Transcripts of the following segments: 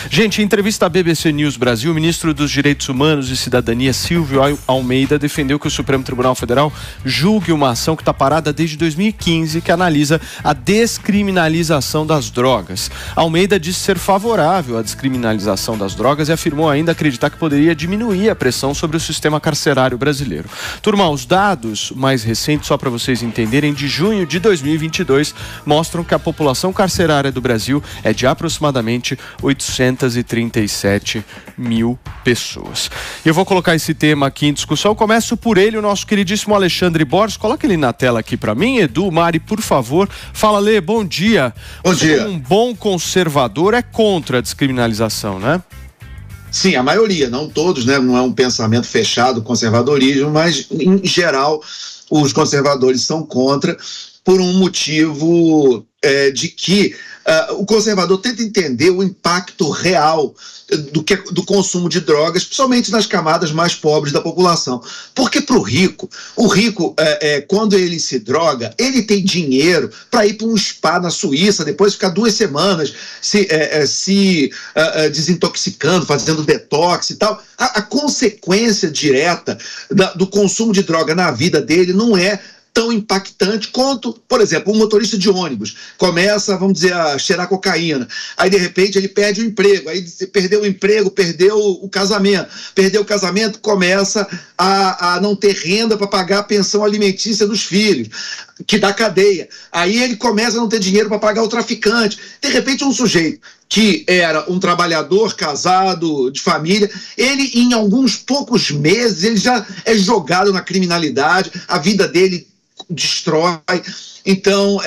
Gente, em entrevista à BBC News Brasil, o ministro dos Direitos Humanos e Cidadania, Silvio Almeida, defendeu que o Supremo Tribunal Federal julgue uma ação que está parada desde 2015, que analisa a descriminalização das drogas. Almeida disse ser favorável à descriminalização das drogas e afirmou ainda acreditar que poderia diminuir a pressão sobre o sistema carcerário brasileiro. Turma, os dados mais recentes, só para vocês entenderem, de junho de 2022, mostram que a população carcerária do Brasil é de aproximadamente 837 mil pessoas. Eu vou colocar esse tema aqui em discussão. Eu começo por ele, o nosso queridíssimo Alexandre Borges. Coloca ele na tela aqui para mim. Edu, Mari, por favor. Fala, Lê, bom dia. Bom dia. Um bom conservador é contra a descriminalização, né? Sim, a maioria, não todos, né? Não é um pensamento fechado, conservadorismo, mas, em geral, os conservadores são contra por um motivo de que o conservador tenta entender o impacto real do consumo de drogas, principalmente nas camadas mais pobres da população. Porque para o rico, quando ele se droga, ele tem dinheiro para ir para um spa na Suíça, depois ficar 2 semanas se desintoxicando, fazendo detox e tal. A consequência direta do consumo de droga na vida dele não é tão impactante quanto, por exemplo, um motorista de ônibus começa, vamos dizer, a cheirar cocaína, aí de repente ele perde o emprego, aí perdeu o emprego, perdeu o casamento, começa a não ter renda para pagar a pensão alimentícia dos filhos, que dá cadeia, aí ele começa a não ter dinheiro para pagar o traficante, de repente um sujeito que era um trabalhador casado, de família, ele em alguns poucos meses ele já é jogado na criminalidade, a vida dele destrói. Então,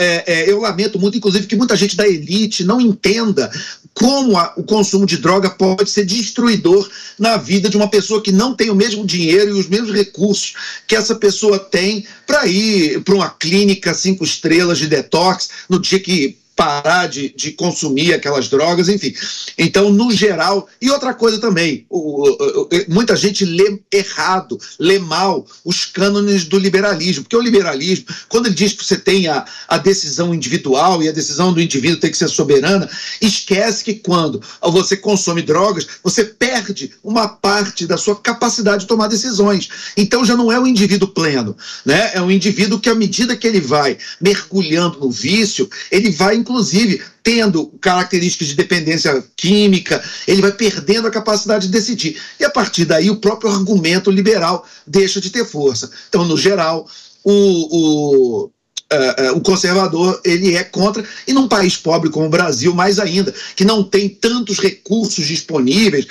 eu lamento muito, inclusive, que muita gente da elite não entenda como o consumo de droga pode ser destruidor na vida de uma pessoa que não tem o mesmo dinheiro e os mesmos recursos que essa pessoa tem para ir para uma clínica 5 estrelas de detox no dia que parar de consumir aquelas drogas, enfim. Então, no geral, e outra coisa também, muita gente lê errado, lê mal os cânones do liberalismo, porque o liberalismo, quando ele diz que você tem a decisão individual e a decisão do indivíduo tem que ser soberana, esquece que quando você consome drogas, você perde uma parte da sua capacidade de tomar decisões. Então, já não é um indivíduo pleno, né? É um indivíduo que, à medida que ele vai mergulhando no vício, ele vai inclusive tendo características de dependência química, ele vai perdendo a capacidade de decidir. E a partir daí o próprio argumento liberal deixa de ter força. Então, no geral, o conservador, ele é contra, e num país pobre como o Brasil, mais ainda, que não tem tantos recursos disponíveis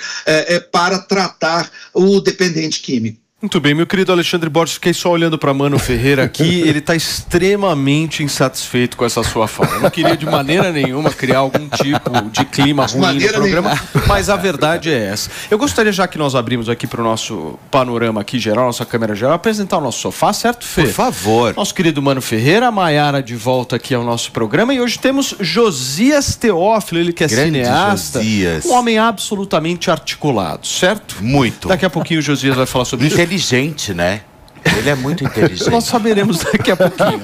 para tratar o dependente químico. Muito bem, meu querido Alexandre Borges, fiquei só olhando para Mano Ferreira aqui, ele está extremamente insatisfeito com essa sua fala. Não queria de maneira nenhuma criar algum tipo de clima ruim no programa, mas a verdade é essa. Eu gostaria, já que nós abrimos aqui para o nosso panorama aqui geral, nossa câmera geral, apresentar o nosso sofá, certo, Fê? Por favor. Nosso querido Mano Ferreira, a Maiara de volta aqui ao nosso programa, e hoje temos Josias Teófilo, ele que é grande cineasta, Josias. Um homem absolutamente articulado, certo? Muito. Daqui a pouquinho o Josias vai falar sobre isso. Inteligente, né? Ele é muito inteligente. Nós saberemos daqui a pouquinho.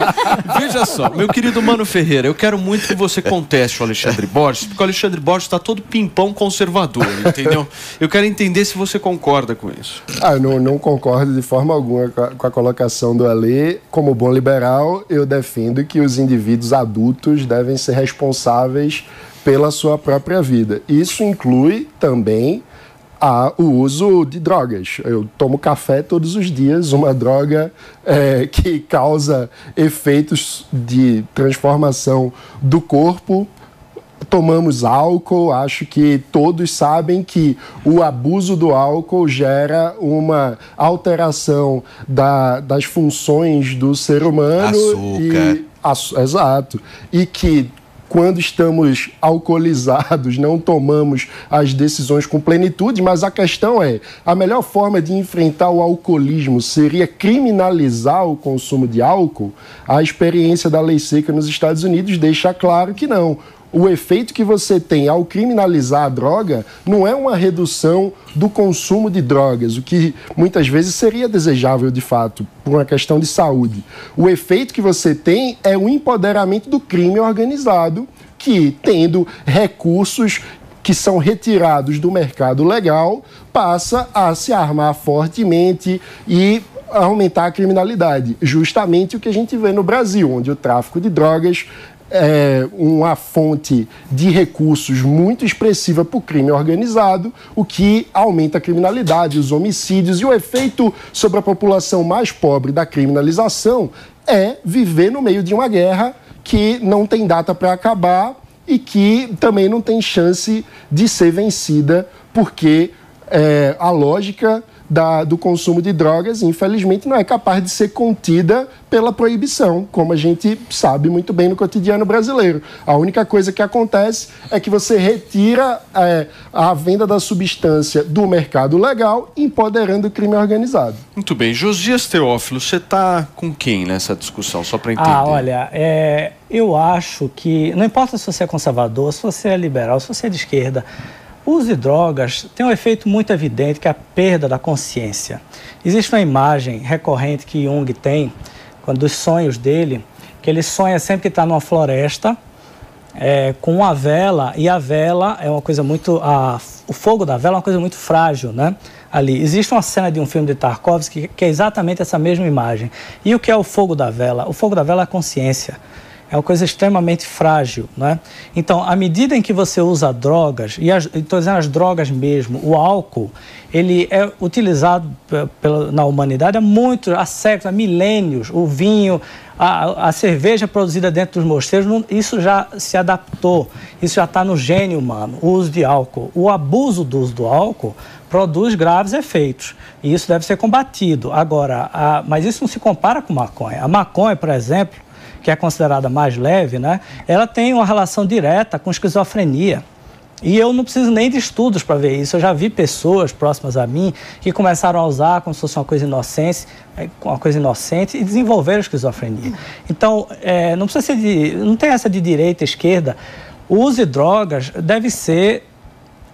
Veja só, meu querido Mano Ferreira, eu quero muito que você conteste o Alexandre Borges, porque o Alexandre Borges está todo pimpão conservador, entendeu? Eu quero entender se você concorda com isso. Eu não concordo de forma alguma com a colocação do Ale. Como bom liberal, eu defendo que os indivíduos adultos devem ser responsáveis pela sua própria vida. Isso inclui também o uso de drogas. Eu tomo café todos os dias, uma droga que causa efeitos de transformação do corpo. Tomamos álcool, acho que todos sabem que o abuso do álcool gera uma alteração das funções do ser humano. Açúcar. Exato. E que quando estamos alcoolizados, não tomamos as decisões com plenitude, mas a questão é, a melhor forma de enfrentar o alcoolismo seria criminalizar o consumo de álcool? A experiência da lei seca nos Estados Unidos deixa claro que não. O efeito que você tem ao criminalizar a droga não é uma redução do consumo de drogas, o que muitas vezes seria desejável de fato, por uma questão de saúde. O efeito que você tem é o empoderamento do crime organizado, que, tendo recursos que são retirados do mercado legal, passa a se armar fortemente e aumentar a criminalidade. Justamente o que a gente vê no Brasil, onde o tráfico de drogas é uma fonte de recursos muito expressiva para o crime organizado, o que aumenta a criminalidade, os homicídios, e o efeito sobre a população mais pobre da criminalização é viver no meio de uma guerra que não tem data para acabar e que também não tem chance de ser vencida, porque a lógica do consumo de drogas, infelizmente, não é capaz de ser contida pela proibição, como a gente sabe muito bem no cotidiano brasileiro. A única coisa que acontece é que você retira a venda da substância do mercado legal, empoderando o crime organizado. Muito bem. Josias Teófilo, você está com quem nessa discussão, só para entender? Olha, eu acho que, não importa se você é conservador, se você é liberal, se você é de esquerda, o uso de drogas tem um efeito muito evidente, que é a perda da consciência. Existe uma imagem recorrente que Jung tem, dos sonhos dele, que ele sonha sempre que está numa floresta, com uma vela, e a vela é uma coisa muito... o fogo da vela é uma coisa muito frágil, né? Ali. Existe uma cena de um filme de Tarkovsky que é exatamente essa mesma imagem. E o que é o fogo da vela? O fogo da vela é a consciência. É uma coisa extremamente frágil, né? Então, à medida em que você usa drogas, e estou dizendo as drogas mesmo, o álcool, ele é utilizado na humanidade há séculos, há milênios. O vinho, a cerveja produzida dentro dos mosteiros, isso já se adaptou, isso já está no gene humano, o uso de álcool. O abuso do uso do álcool produz graves efeitos, e isso deve ser combatido. Agora, mas isso não se compara com maconha. A maconha, por exemplo, que é considerada mais leve, né? Ela tem uma relação direta com esquizofrenia. E eu não preciso nem de estudos para ver isso. Eu já vi pessoas próximas a mim que começaram a usar como se fosse uma coisa inocente e desenvolveram esquizofrenia. Então, não precisa ser não tem essa de direita e esquerda. O uso de drogas deve ser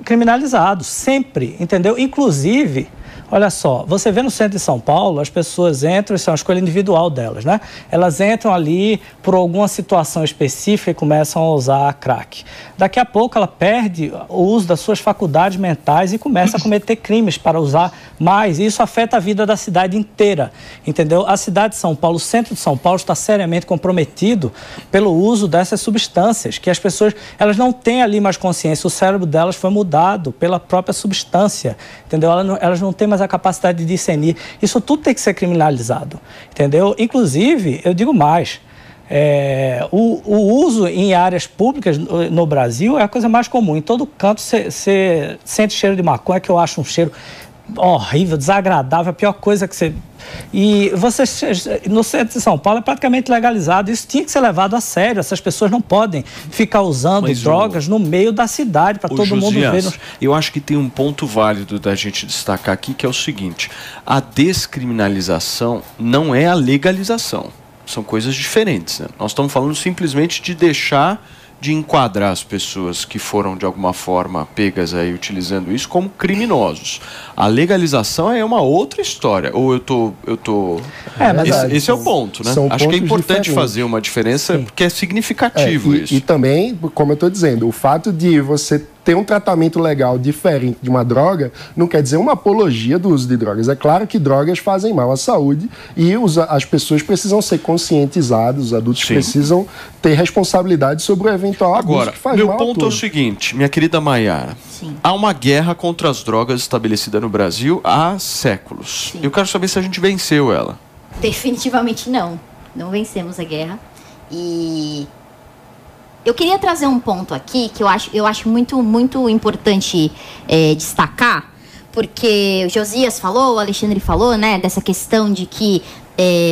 criminalizado, sempre, entendeu? Inclusive, olha só, você vê no centro de São Paulo, as pessoas entram, isso é uma escolha individual delas, né? Elas entram ali por alguma situação específica e começam a usar crack. Daqui a pouco ela perde o uso das suas faculdades mentais e começa a cometer crimes para usar mais. E isso afeta a vida da cidade inteira, entendeu? A cidade de São Paulo, o centro de São Paulo está seriamente comprometido pelo uso dessas substâncias, que as pessoas, elas não têm ali mais consciência, o cérebro delas foi mudado pela própria substância, entendeu? Elas não têm mais a capacidade de discernir. Isso tudo tem que ser criminalizado, entendeu? Inclusive, eu digo mais, o uso em áreas públicas no Brasil é a coisa mais comum. Em todo canto você sente cheiro de maconha, que eu acho um cheiro horrível, desagradável, a pior coisa que você... E no centro de São Paulo é praticamente legalizado. Isso tinha que ser levado a sério. Essas pessoas não podem ficar usando drogas no meio da cidade para todo mundo ver. Eu acho que tem um ponto válido da gente destacar aqui, que é o seguinte: a descriminalização não é a legalização. São coisas diferentes, né? Nós estamos falando simplesmente de deixar de enquadrar as pessoas que foram de alguma forma pegas aí utilizando isso como criminosos. A legalização é uma outra história. Ou eu tô... Esse é o ponto, né? Acho que é importante fazer uma diferença, porque é significativo isso. E também, como eu estou dizendo, o fato de você ter um tratamento legal diferente de uma droga não quer dizer uma apologia do uso de drogas. É claro que drogas fazem mal à saúde e as pessoas precisam ser conscientizadas, os adultos precisam ter responsabilidade sobre o eventual abuso que faz mal. Agora, meu ponto é o seguinte, minha querida Maiara, há uma guerra contra as drogas estabelecida no Brasil há séculos. Eu quero saber se a gente venceu ela. Definitivamente não. Não vencemos a guerra. E eu queria trazer um ponto aqui que eu acho muito, muito importante destacar, porque o Josias falou, o Alexandre falou, né, dessa questão de que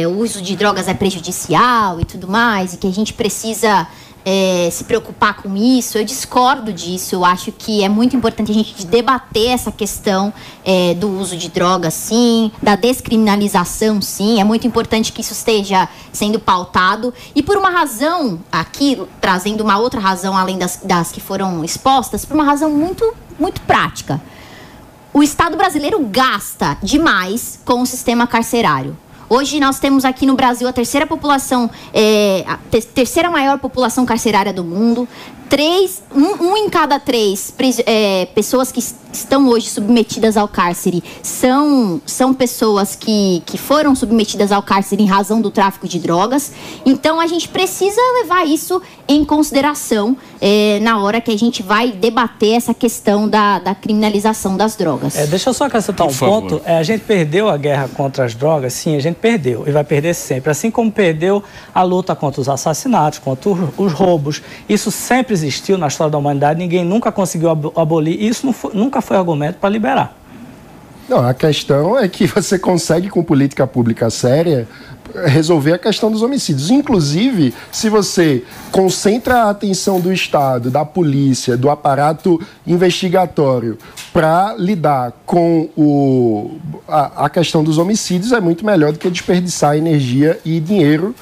o uso de drogas é prejudicial e tudo mais, e que a gente precisa se preocupar com isso. Eu discordo disso. Eu acho que é muito importante a gente debater essa questão do uso de drogas, sim, da descriminalização, sim. É muito importante que isso esteja sendo pautado. E por uma razão, aqui, trazendo uma outra razão, além das que foram expostas, por uma razão muito, muito prática. O Estado brasileiro gasta demais com o sistema carcerário. Hoje nós temos aqui no Brasil a terceira maior população carcerária do mundo. Um em cada 3 pessoas que estão hoje submetidas ao cárcere são pessoas que foram submetidas ao cárcere em razão do tráfico de drogas. Então, a gente precisa levar isso em consideração na hora que a gente vai debater essa questão da criminalização das drogas. Deixa eu só acrescentar um ponto. A gente perdeu a guerra contra as drogas, sim, a gente perdeu e vai perder sempre. Assim como perdeu a luta contra os assassinatos, contra os roubos. Isso sempre existiu na história da humanidade, ninguém nunca conseguiu abolir, e isso nunca foi argumento para liberar. Não, a questão é que você consegue, com política pública séria, resolver a questão dos homicídios. Inclusive, se você concentra a atenção do Estado, da polícia, do aparato investigatório para lidar com a questão dos homicídios, é muito melhor do que desperdiçar energia e dinheiro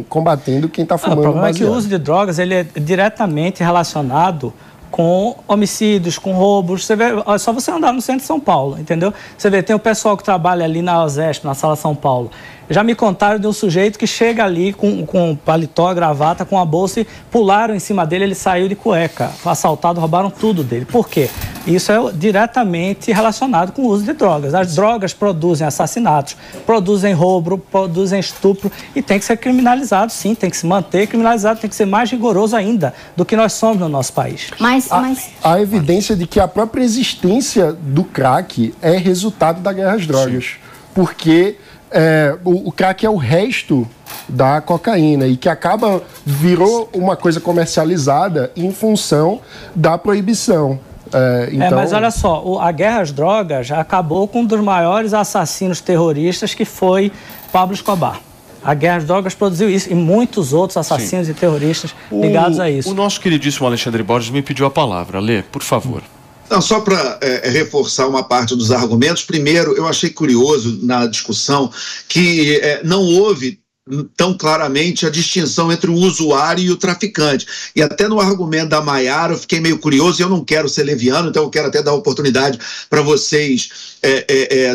combatendo quem está fumando baseado. O problema é que o uso de drogas ele é diretamente relacionado com homicídios, com roubos. Você vê, é só você andar no centro de São Paulo, entendeu? Você vê, tem o pessoal que trabalha ali na OSESP, na Sala São Paulo. Já me contaram de um sujeito que chega ali com paletó, gravata, com a bolsa e pularam em cima dele, ele saiu de cueca. Foi assaltado, roubaram tudo dele. Por quê? Isso é diretamente relacionado com o uso de drogas. As drogas produzem assassinatos, produzem roubo, produzem estupro e tem que ser criminalizado, sim, tem que se manter criminalizado, tem que ser mais rigoroso ainda do que nós somos no nosso país. Há evidência de que a própria existência do crack é resultado da guerra às drogas. Sim. Porque o crack é o resto da cocaína e que virou uma coisa comercializada em função da proibição. Mas olha só, a guerra às drogas acabou com um dos maiores assassinos terroristas, que foi Pablo Escobar. A guerra às drogas produziu isso e muitos outros assassinos e terroristas ligados a isso. O nosso queridíssimo Alexandre Borges me pediu a palavra. Lê, por favor. Não, só para reforçar uma parte dos argumentos. Primeiro, eu achei curioso na discussão que não houve tão claramente a distinção entre o usuário e o traficante. E até no argumento da Maiara eu fiquei meio curioso, e eu não quero ser leviano, então eu quero até dar oportunidade para vocês,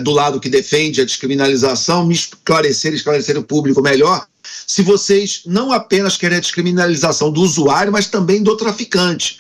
do lado que defende a descriminalização, me esclarecer o público melhor, se vocês não apenas querem a descriminalização do usuário, mas também do traficante.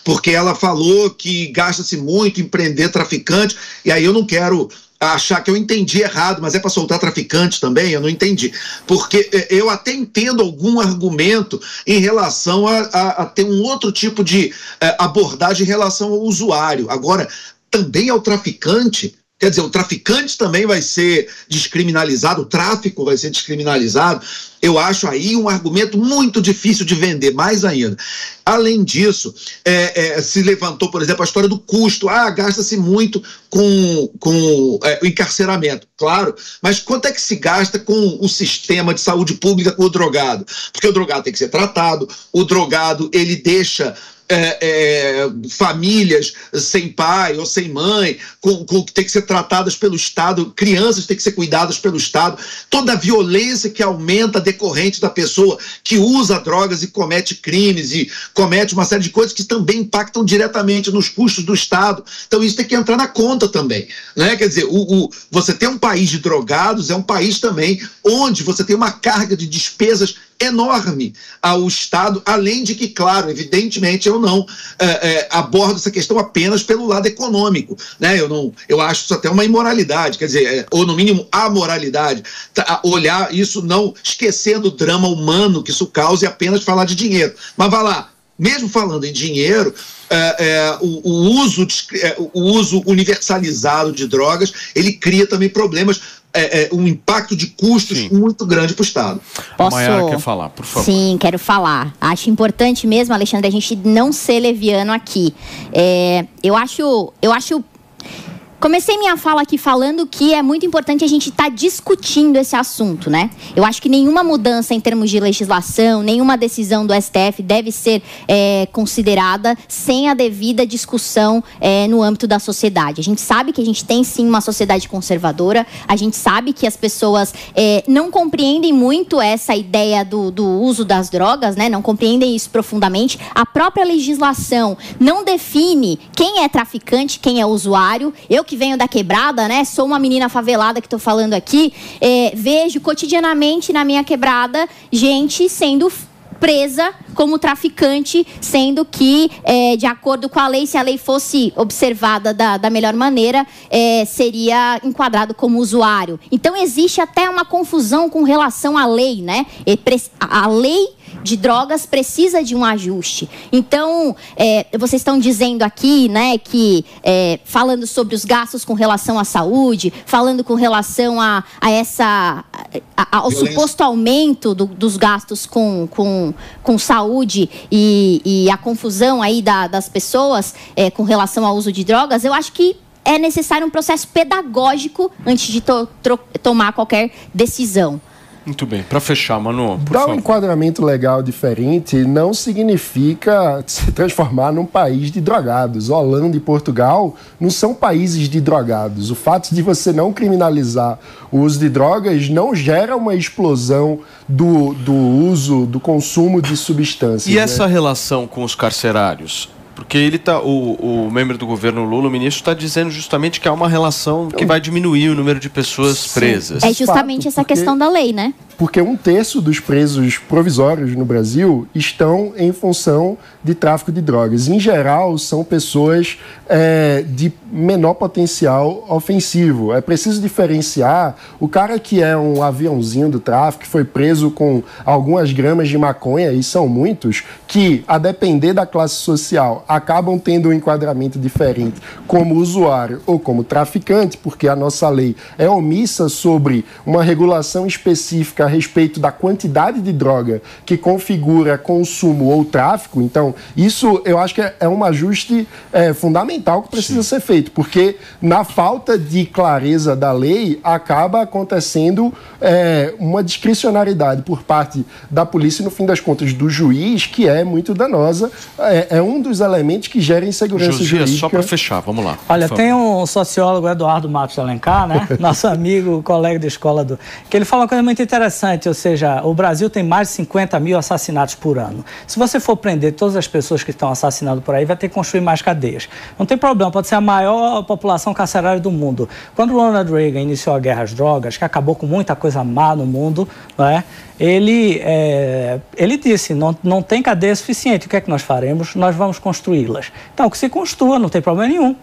Porque ela falou que gasta-se muito em prender traficante, e aí eu não quero achar que eu entendi errado, mas é para soltar traficante também? Eu não entendi. Porque eu até entendo algum argumento em relação a ter um outro tipo de abordagem em relação ao usuário. Agora, também ao traficante, quer dizer, o traficante também vai ser descriminalizado, o tráfico vai ser descriminalizado. Eu acho aí um argumento muito difícil de vender, mais ainda. Além disso, se levantou, por exemplo, a história do custo. Gasta-se muito com o encarceramento, claro, mas quanto é que se gasta com o sistema de saúde pública com o drogado? Porque o drogado tem que ser tratado, o drogado, ele deixa famílias sem pai ou sem mãe, que tem que ser tratadas pelo Estado, crianças têm que ser cuidadas pelo Estado, toda a violência que aumenta decorrente da pessoa que usa drogas e comete crimes e comete uma série de coisas que também impactam diretamente nos custos do Estado. Então isso tem que entrar na conta também, né? Quer dizer, você tem um país de drogados, é um país também onde você tem uma carga de despesas enorme ao Estado, além de que, claro, evidentemente eu não abordo essa questão apenas pelo lado econômico, né? Eu acho isso até uma imoralidade, quer dizer, ou no mínimo amoralidade, olhar isso não esquecendo o drama humano que isso causa e apenas falar de dinheiro. Mas vai lá, mesmo falando em dinheiro, o uso universalizado de drogas, ele cria também problemas, um impacto de custos muito grande para o Estado. A Maiara quer falar, por favor. Sim, quero falar. Acho importante mesmo, Alexandre, a gente não ser leviano aqui. Eu acho... Comecei minha fala aqui falando que é muito importante a gente estar discutindo esse assunto, né? Eu acho que nenhuma mudança em termos de legislação, nenhuma decisão do STF deve ser considerada sem a devida discussão no âmbito da sociedade. A gente sabe que a gente tem sim uma sociedade conservadora, a gente sabe que as pessoas não compreendem muito essa ideia do uso das drogas, né? Não compreendem isso profundamente. A própria legislação não define quem é traficante, quem é usuário. Eu que venho da quebrada, né? Sou uma menina favelada que estou falando aqui. Vejo cotidianamente na minha quebrada gente sendo presa como traficante, sendo que, de acordo com a lei, se a lei fosse observada da melhor maneira, seria enquadrado como usuário. Então, existe até uma confusão com relação à lei, né? A lei de drogas precisa de um ajuste. Então, vocês estão dizendo aqui, né, que falando sobre os gastos com relação à saúde, falando com relação ao suposto aumento dos gastos com saúde e a confusão aí das pessoas com relação ao uso de drogas, eu acho que é necessário um processo pedagógico antes de tomar qualquer decisão. Muito bem. Para fechar, Manu, por Dar favor. um enquadramento legal diferente não significa se transformar num país de drogados. Holanda e Portugal não são países de drogados. O fato de você não criminalizar o uso de drogas não gera uma explosão do uso, do consumo de substâncias. E essa relação com os carcerários? Porque o membro do governo Lula, o ministro, está dizendo justamente que há uma relação que vai diminuir o número de pessoas presas. É justamente essa questão da lei, né? Porque 1/3 dos presos provisórios no Brasil estão em função de tráfico de drogas. Em geral, são pessoas de menor potencial ofensivo. É preciso diferenciar o cara que é um aviãozinho do tráfico, que foi preso com algumas gramas de maconha, e são muitos, que, a depender da classe social, acabam tendo um enquadramento diferente como usuário ou como traficante, porque a nossa lei é omissa sobre uma regulação específica a respeito da quantidade de droga que configura consumo ou tráfico. Então, isso eu acho que é um ajuste fundamental que precisa ser feito, porque na falta de clareza da lei acaba acontecendo uma discricionariedade por parte da polícia e, no fim das contas, do juiz, que é muito danosa. É um dos elementos que gera insegurança jurídica. Só para fechar, vamos lá. Olha, tem um sociólogo, Eduardo Matos de Alencar, né? Nosso amigo, colega de escola, que ele fala uma coisa muito interessante, ou seja, o Brasil tem mais de 50 mil assassinatos por ano. Se você for prender todas as pessoas que estão assassinando por aí, vai ter que construir mais cadeias. Não tem problema, pode ser a maior população carcerária do mundo. Quando o Ronald Reagan iniciou a guerra às drogas, que acabou com muita coisa má no mundo, não é? Ele disse, não tem cadeia suficiente. O que é que nós faremos? Nós vamos construí-las. Então, que se construa, não tem problema nenhum.